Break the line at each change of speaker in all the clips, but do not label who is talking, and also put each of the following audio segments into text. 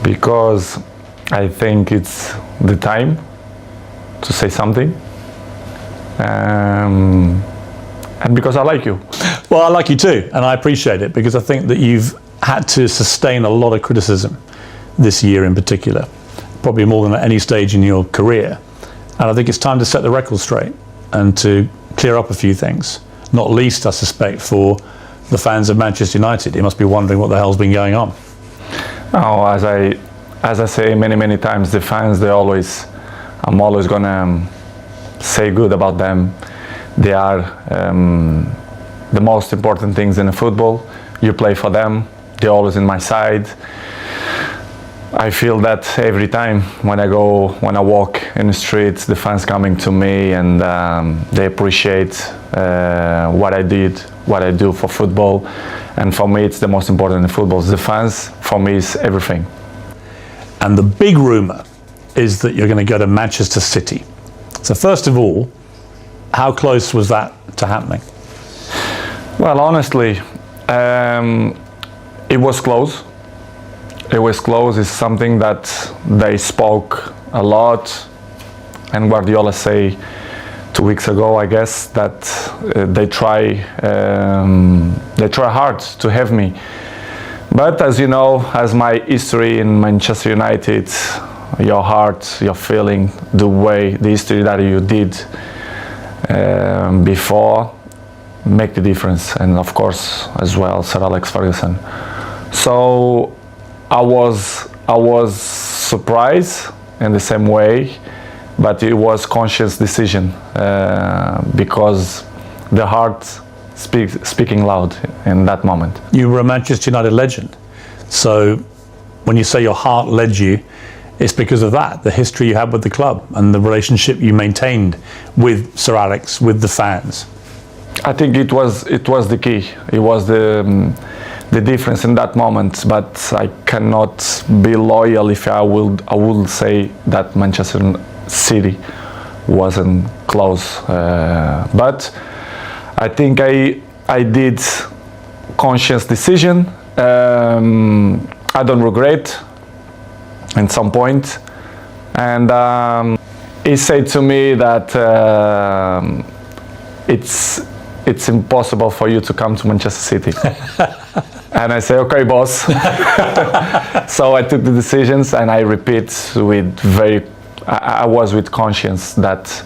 Because I think it's the time to say something, and because I like you.
Well, I like you too, and I appreciate it, because I think that you've had to sustain a lot of criticism this year in particular, probably more than at any stage in your career. And I think it's time to set the record straight and to clear up a few things, not least, I suspect, for the fans of Manchester United. You must be wondering what the hell's been going on.
Oh, as I say many times, the fans, I'm always gonna say good about them. They are the most important things in football. You play for them, they're always in my side. I feel that every time when I walk in the streets, the fans coming to me, and they appreciate what I do for football. And for me, it's the most important in football. The fans, for me, is everything.
And the big rumour is that you're going to go to Manchester City. So first of all, how close was that to happening?
Well, honestly, it was close. It was close. It's something that they spoke a lot, and Guardiola say 2 weeks ago, I guess, that they try hard to have me. But as you know, as my history in Manchester United, your heart, your feeling, the history that you did before, make the difference. And of course, as well, Sir Alex Ferguson. So I was surprised in the same way, but it was conscious decision because the heart speaking loud in that moment.
You were a Manchester United legend, so when you say your heart led you, it's because of that, the history you had with the club and the relationship you maintained with Sir Alex, with the fans.
I think it was the key. It was the difference in that moment. But I cannot be loyal if I would say that Manchester City wasn't close. But I think I did conscious decision. I don't regret at some point. And he said to me that it's impossible for you to come to Manchester City. And I say, okay, boss. So I took the decisions, and I repeat I was with conscience that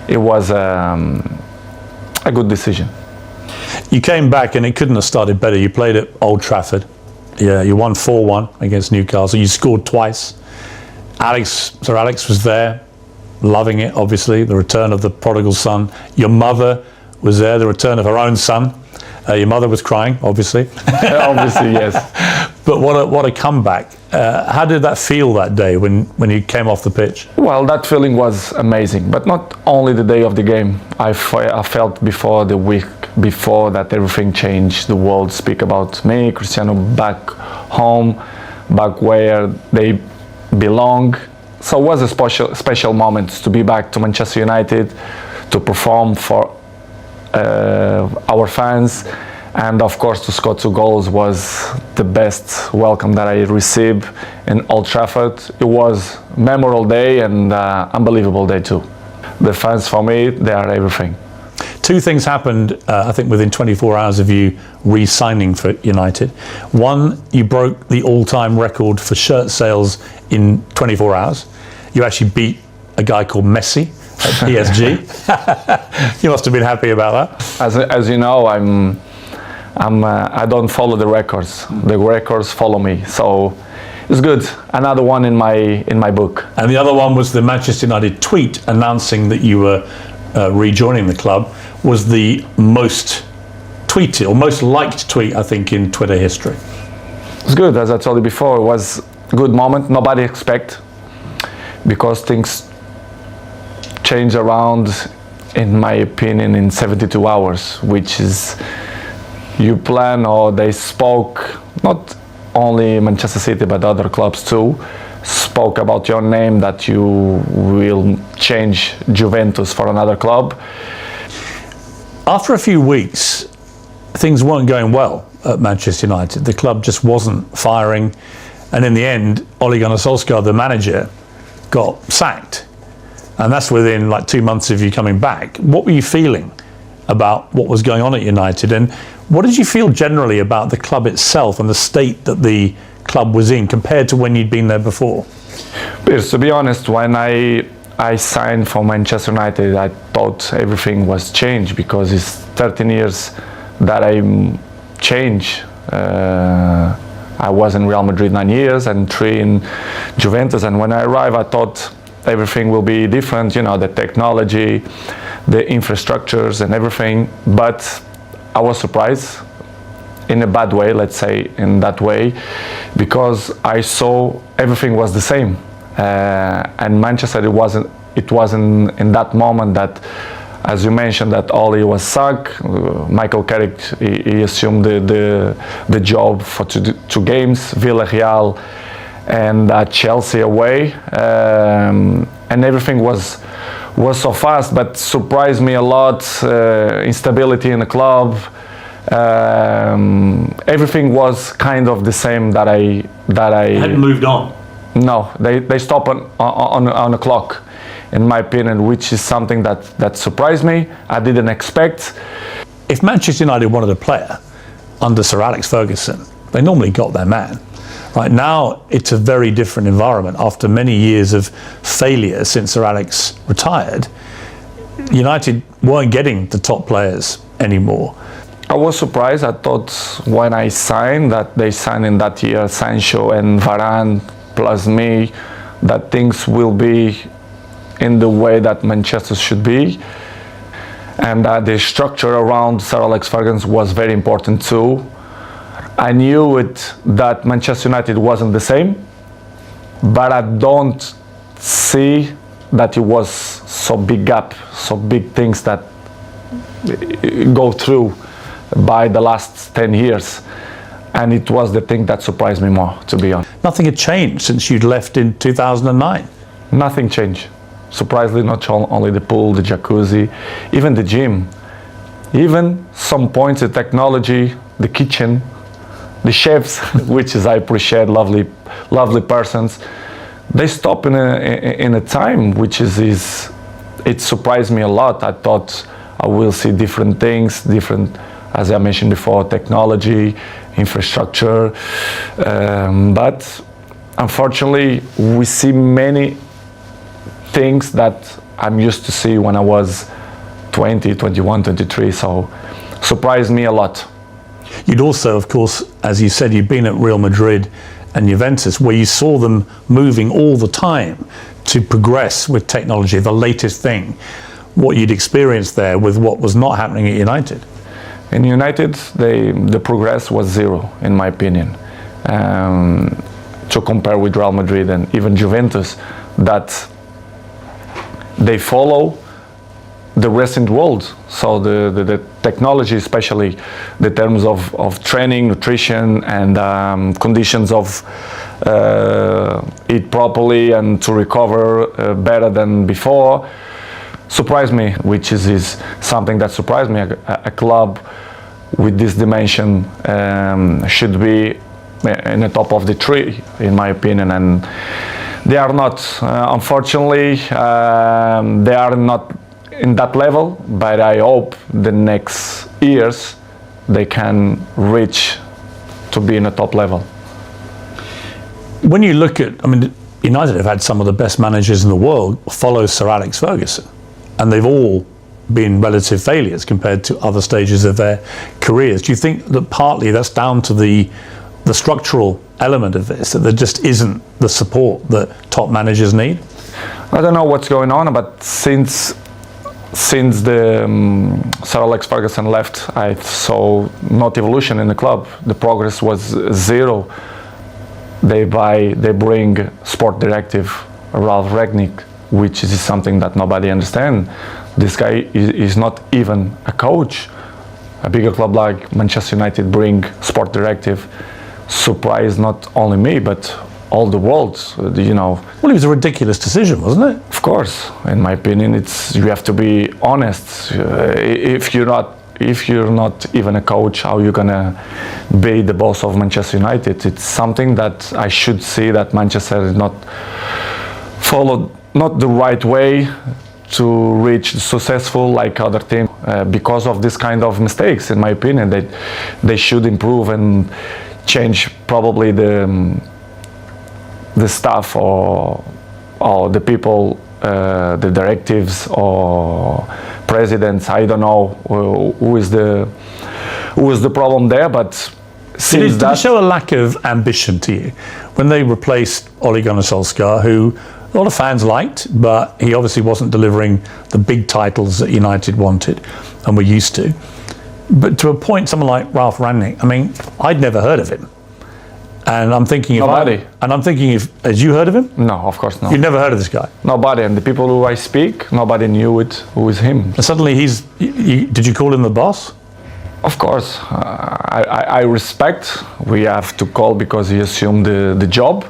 it was a good decision.
You came back and it couldn't have started better. You played at Old Trafford. Yeah, you won 4-1 against Newcastle. You scored twice. Sir Alex was there, loving it, obviously, the return of the prodigal son. Your mother was there, the return of her own son. Your mother was crying, obviously.
Obviously, yes.
But what a comeback. How did that feel that day when you came off the pitch?
Well, that feeling was amazing, but not only the day of the game. I felt before the week before that everything changed. The world speak about me, Cristiano, back home, back where they belong. So it was a special moment to be back to Manchester United, to perform for our fans, and of course to score 2 goals was the best welcome that I received in Old Trafford. It was a memorable day and unbelievable day too. The fans, for me, they are everything.
2 things happened, I think, within 24 hours of you re-signing for United. One, you broke the all-time record for shirt sales in 24 hours. You actually beat a guy called Messi at PSG. You must have been happy about that.
As you know, I don't follow the records. The records follow me. So it's good. Another one in my book.
And the other one was the Manchester United tweet announcing that you were rejoining the club. Was the most tweeted or most liked tweet, I think, in Twitter history.
It's good. As I told you before, it was a good moment. Nobody expect, because things change around, in my opinion, in 72 hours, which is you plan, or they spoke, not only Manchester City but other clubs too, spoke about your name, that you will change Juventus for another club.
After a few weeks, things weren't going well at Manchester United. The club just wasn't firing. And in the end, Ole Gunnar Solskjaer, the manager, got sacked. And that's within like 2 months of you coming back. What were you feeling about what was going on at United? And what did you feel generally about the club itself and the state that the club was in compared to when you'd been there before?
Piers, to be honest, when I signed for Manchester United, I thought everything was changed because it's 13 years that I changed. I was in Real Madrid 9 years and 3 in Juventus, and when I arrived I thought everything will be different, you know, the technology, the infrastructures and everything, but I was surprised in a bad way, let's say in that way, because I saw everything was the same. And Manchester, it wasn't in that moment that, as you mentioned, that Oli was sacked. Michael Carrick he assumed the job for two games, Villarreal and Chelsea away, and everything was so fast, but surprised me a lot. Instability in the club. Everything was kind of the same that I
hadn't moved on.
No, they stop on the clock, in my opinion, which is something that surprised me. I didn't expect.
If Manchester United wanted a player under Sir Alex Ferguson, they normally got their man. Right now, it's a very different environment. After many years of failure since Sir Alex retired, United weren't getting the top players anymore.
I was surprised. I thought when I signed, that they signed in that year Sancho and Varane plus me, that things will be in the way that Manchester should be, and that the structure around Sir Alex Ferguson was very important too. I knew that Manchester United wasn't the same, but I don't see that it was so big gap, so big things that go through by the last 10 years. And it was the thing that surprised me more, to be honest.
Nothing had changed since you'd left in 2009.
Nothing changed. Surprisingly, not only the pool, the jacuzzi, even the gym. Even some points, the technology, the kitchen, the chefs, which is I appreciate, lovely persons. They stop in a time which is it surprised me a lot. I thought I will see different things, different, as I mentioned before, technology, infrastructure, but unfortunately we see many things that I'm used to see when I was 20, 21, 23, so surprised me a lot.
You'd also, of course, as you said, you'd been at Real Madrid and Juventus, where you saw them moving all the time to progress with technology, the latest thing. What you'd experienced there with what was not happening at United.
In United, the progress was zero, in my opinion. To compare with Real Madrid and even Juventus, that they follow the recent world. So the technology, especially the terms of training, nutrition, and conditions of eat properly and to recover better than before, surprised me, which is something that surprised me. A club with this dimension should be in the top of the tree, in my opinion, and they are not. Unfortunately, they are not in that level, but I hope the next years they can reach to be in a top level.
When you look at, I mean, United have had some of the best managers in the world follow Sir Alex Ferguson, and they've all been relative failures compared to other stages of their careers. Do you think that partly that's down to the structural element of this, that there just isn't the support that top managers need?
I don't know what's going on, but since the Sir Alex Ferguson left, I saw not evolution in the club. The progress was zero. They bring sport directive Ralph Rangnick, which is something that nobody understands. This guy is not even a coach. A bigger club like Manchester United bring sport directive. Surprised not only me, but all the world, you know.
Well, it was a ridiculous decision, wasn't it?
Of course, in my opinion, you have to be honest. If you're if you're not even a coach, how you gonna be the boss of Manchester United? It's something that I should see that Manchester is not followed, not the right way to reach successful like other teams because of this kind of mistakes. In my opinion, they should improve and change probably the staff or the people, the directives or presidents. I don't know who is the problem there, but since
did it show a lack of ambition to you when they replaced Ole Gunnar Solskjaer, who a lot of fans liked, but he obviously wasn't delivering the big titles that United wanted and were used to. But to appoint someone like Ralf Rangnick, I mean, I'd never heard of him. And I'm thinking, had you heard of him?
No, of course not.
You'd never heard of this guy?
Nobody, and the people who I speak, nobody knew it. Who is him?
And suddenly did you call him the boss?
Of course, I respect. We have to call because he assumed the job.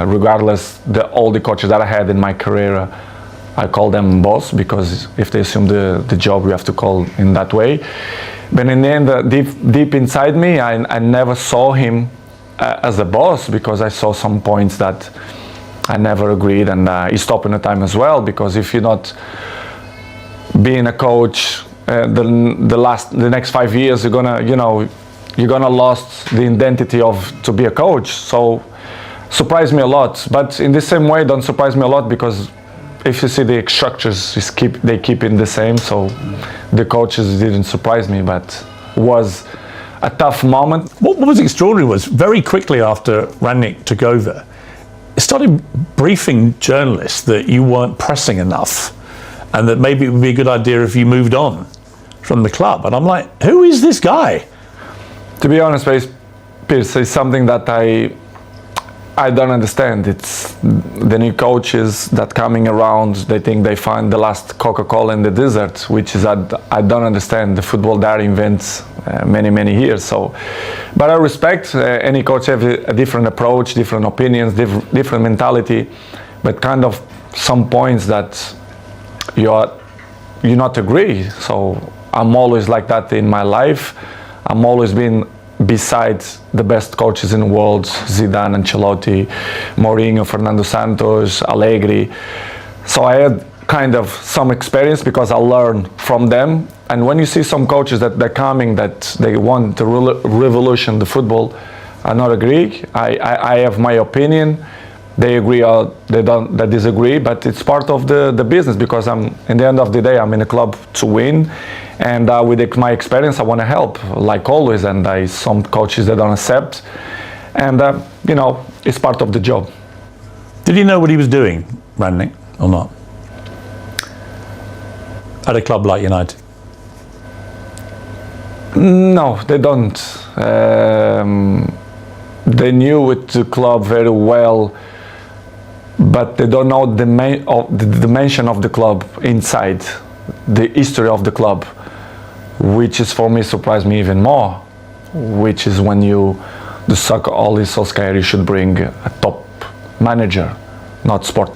Regardless, all the coaches that I had in my career, I call them boss because if they assume the job, we have to call in that way. But in the end, deep inside me, I never saw him as a boss because I saw some points that I never agreed, and he stopped in the time as well. Because if you're not being a coach, the next 5 years, you're gonna lost the identity to be a coach. So surprised me a lot. But in the same way, don't surprise me a lot because if you see the structures, they keep it the same. So the coaches didn't surprise me, but was a tough moment.
What was extraordinary was very quickly after Rangnick took over, it started briefing journalists that you weren't pressing enough and that maybe it would be a good idea if you moved on from the club. And I'm like, who is this guy?
To be honest, Piers, it's something that I don't understand. It's the new coaches that coming around, they think they find the last Coca-Cola in the desert, which is I don't understand. The football there invents many years. So, but I respect any coach have a different approach, different opinions, different mentality, but kind of some points that you not agree. So I'm always like that in my life. I'm always been besides the best coaches in the world, Zidane, Ancelotti, Mourinho, Fernando Santos, Allegri. So I had kind of some experience because I learned from them. And when you see some coaches that they're coming, that they want to revolution the football, I not agree. I have my opinion. They agree or they disagree, but it's part of the business because in the end of the day, I'm in a club to win. And with my experience, I want to help, like always. And some coaches that don't accept. And, it's part of the job.
Did he know what he was doing, Rangnick, or not? At a club like United?
No, they don't. They knew with the club very well, but they don't know the dimension of the club inside, the history of the club, which is for me surprised me even more, which is when the soccer Ole Solskjaer, you should bring a top manager, not sport.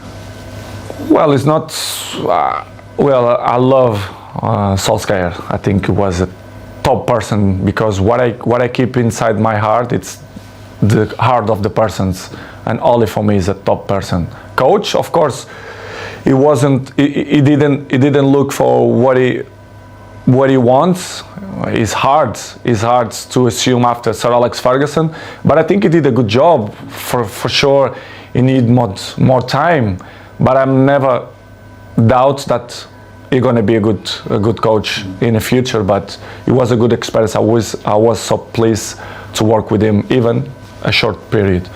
Well, it's not, I love Solskjaer. I think he was a top person because what I keep inside my heart, it's the heart of the persons, and Ole for me is a top person. Coach, of course, he didn't look for what he wants. It's hard to assume after Sir Alex Ferguson, but I think he did a good job. For sure, he need more time, but I'm never doubt that he's going to be a good coach in the future. But it was a good experience. I was so pleased to work with him, even a short period.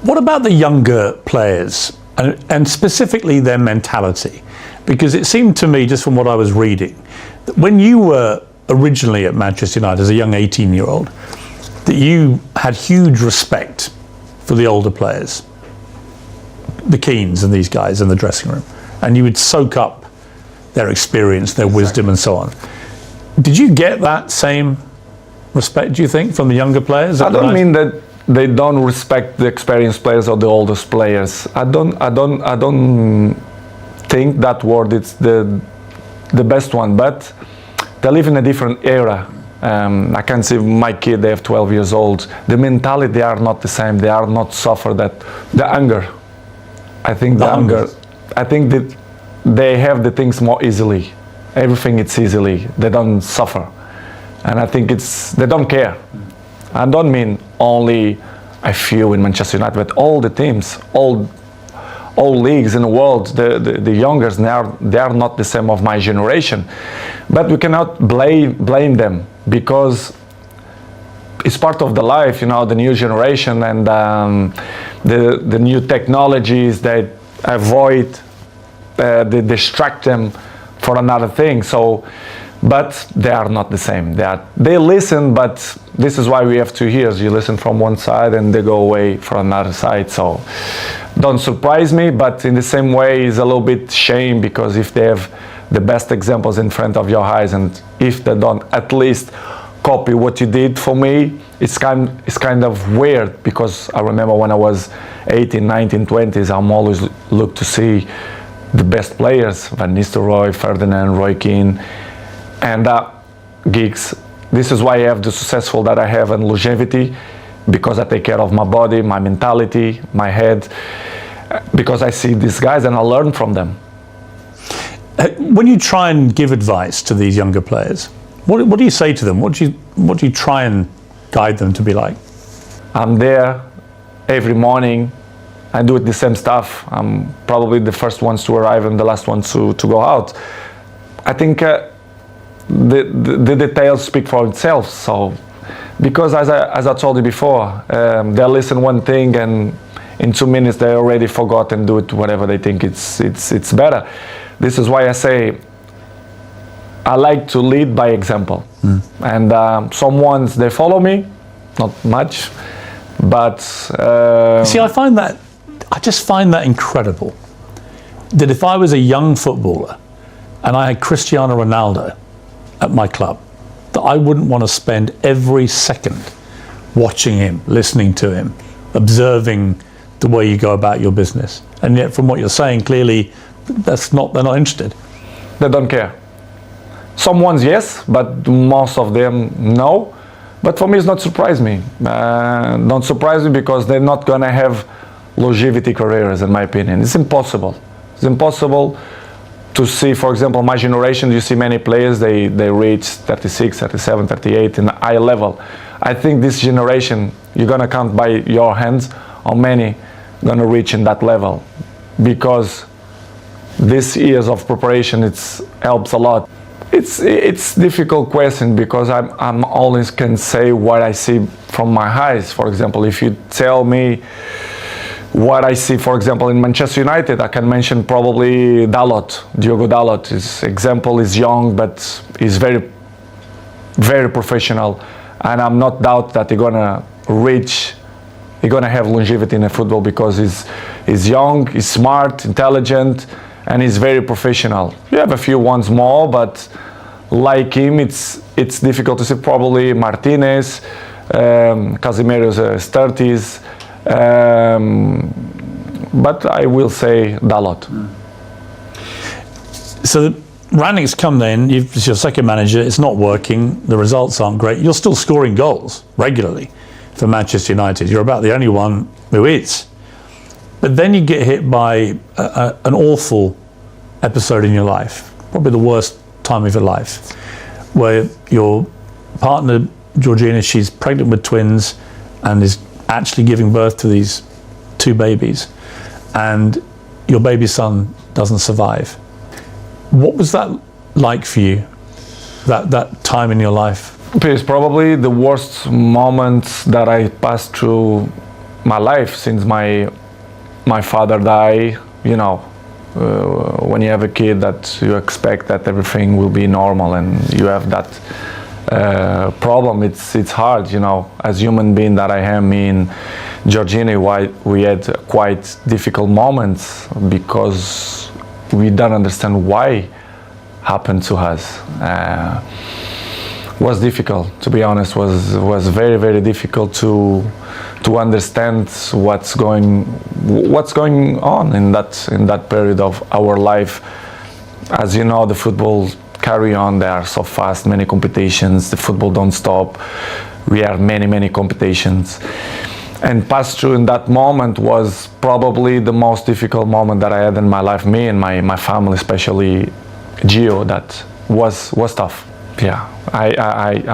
What about the younger players and specifically their mentality? Because it seemed to me, just from what I was reading, that when you were originally at Manchester United as a young 18-year-old, that you had huge respect for the older players, the Keanes and these guys in the dressing room, and you would soak up their experience, their wisdom and so on. Did you get that same respect, do you think, from the younger players?
I don't mean that they don't respect the experienced players or the oldest players. I don't think that word is the best one, but they live in a different era. I can see my kid, they have 12 years old. The mentality, they are not the same. They are not suffer that, the anger. I think the anger, I think that they have the things more easily. Everything it's easily. They don't suffer. And I think they don't care. I don't mean only a few in Manchester United, but all the teams, all leagues in the world, the youngers, they are not the same of my generation. But we cannot blame them, because it's part of the life, the new generation and the new technologies that avoid, they distract them for another thing. So, but they are not the same. They listen, but this is why we have 2 years. You listen from one side and they go away from another side. So don't surprise me, but in the same way it's a little bit shame, because if they have the best examples in front of your eyes, and if they don't at least copy what you did for me, it's kind of weird, because I remember when I was 18, 19, 20s, I'm always look to see the best players, Van Nistelrooy, Ferdinand, Roy Keane, and Giggs. This is why I have the successful that I have and longevity, because I take care of my body, my mentality, my head, because I see these guys and I learn from them.
When you try and give advice to these younger players, what do you say to them? What do you try and guide them to be like?
I'm there every morning. I do it the same stuff. I'm probably the first ones to arrive and the last ones to go out. I think the details speak for itself. So, because as I told you before, they listen one thing and in 2 minutes they already forgot and do it whatever they think it's better. This is why I say I like to lead by example. And some ones they follow me, not much, but
see, I just find that incredible. That if I was a young footballer and I had Cristiano Ronaldo at my club, that I wouldn't want to spend every second watching him, listening to him, observing the way you go about your business. And yet, from what you're saying, clearly they're not interested.
They don't care. Some ones yes, but most of them no. But for me, it's not surprise me. Don't surprise me, because they're not gonna have longevity careers, in my opinion. It's impossible. It's impossible to see, for example, my generation, you see many players, they reach 36, 37, 38 in a high level. I think this generation, you're gonna count by your hands how many gonna reach in that level, because these years of preparation, it helps a lot. It's difficult question, because I'm always can say what I see from my eyes. For example, if you tell me what I see, for example, in Manchester United, I can mention probably Dalot, Diogo Dalot. His example is young, but he's very, very professional, and I'm not doubt that he's gonna have longevity in the football, because he's young, he's smart, intelligent, and he's very professional. You have a few ones more, but like him, it's difficult to see. Probably Martinez, Casemiro's 30s, but I will say Dalot.
So Rangnick's come then, it's your second manager, it's not working, the results aren't great, you're still scoring goals regularly for Manchester United. You're about the only one who is. But then you get hit by an awful episode in your life, probably the worst time of your life, where your partner, Georgina, she's pregnant with twins and is actually giving birth to these 2 babies, and your baby son doesn't survive. What was that like for you, that time in your life?
It's probably the worst moments that I passed through my life since my father died. When you have a kid, that you expect that everything will be normal, and you have that problem. It's hard, as human being that I am. Me and Georgina, we had quite difficult moments, because we don't understand why happened to us. Was difficult, to be honest. Was very, very difficult to understand what's going on in that period of our life. As you know, the football carry on. They are so fast, many competitions. The football don't stop. We have many competitions. And pass through in that moment was probably the most difficult moment that I had in my life. Me and my family, especially Gio, that was tough. Yeah,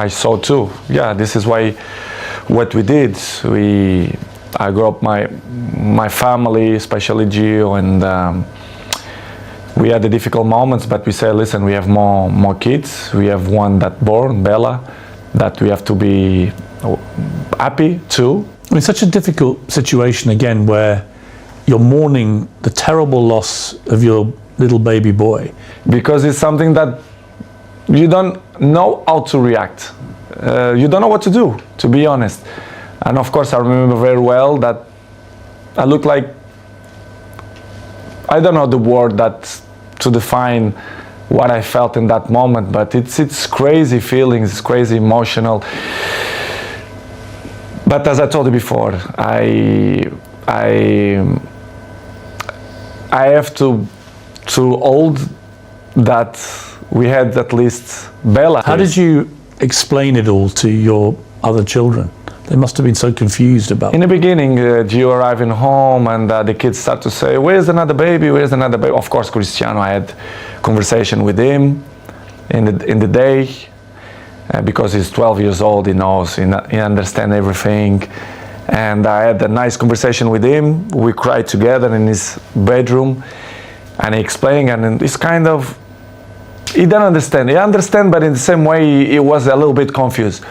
I saw too. Yeah, this is why what we did. I grew up my family, especially Gio, and we had the difficult moments. But we said, listen, we have more kids. We have one that born, Bella, that we have to be happy too.
I mean, such a difficult situation again, where you're mourning the terrible loss of your little baby boy.
Because it's something that you don't know how to react. You don't know what to do, to be honest. And of course, I remember very well that I looked like, I don't know the word that to define what I felt in that moment, but it's crazy feelings, it's crazy emotional. But as I told you before, I have to hold that we had at least Bella.
How did you explain it all to your other children? They must have been so confused about it.
In the beginning, Gio arriving home and the kids start to say, where's another baby, where's another baby? Of course, Cristiano, I had conversation with him in the day. Because he's 12 years old, he knows, he understands everything. And I had a nice conversation with him. We cried together in his bedroom, and he explained, and it's kind of, he didn't understand. He understand, but in the same way, he was a little bit confused.